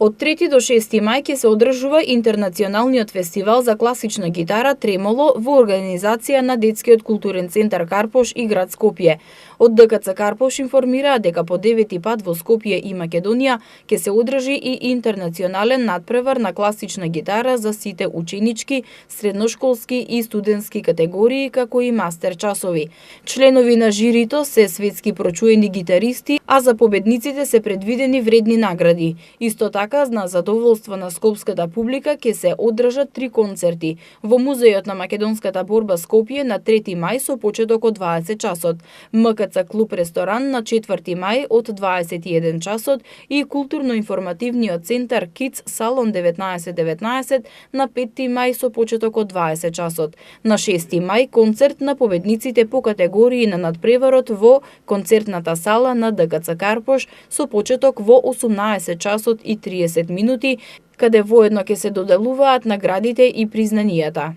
Од 3 до 6 мај ќе се одржува Интернационалниот фестивал за класична гитара Тремоло во организација на Детскиот културен центар Карпош и град Скопје. Од ДКЦ Карпош информираа дека по 9-ти пат во Скопје и Македонија ќе се одржи и интернационален надпревар на класична гитара за сите ученички, средношколски и студентски категории, како и мастер часови. Членови на жирито се светски прочуени гитаристи, а за победниците се предвидени вредни награди. Исто така, на задоволство на скопската публика ќе се одржат 3 концерти во Музејот на македонската борба Скопје на 3 мај со почеток од 20 часот, МКЦ клуб ресторан на 4 мај од 21 часот и културно-информативниот центар Kids Салон 1919 на 5 мај со почеток од 20 часот. На 6 мај концерт на победниците по категории на надпреварот во концертната сала на ДКЦ Карпош со почеток во 18 часот и 30 минути, каде воедно ќе се доделуваат наградите и признанијата.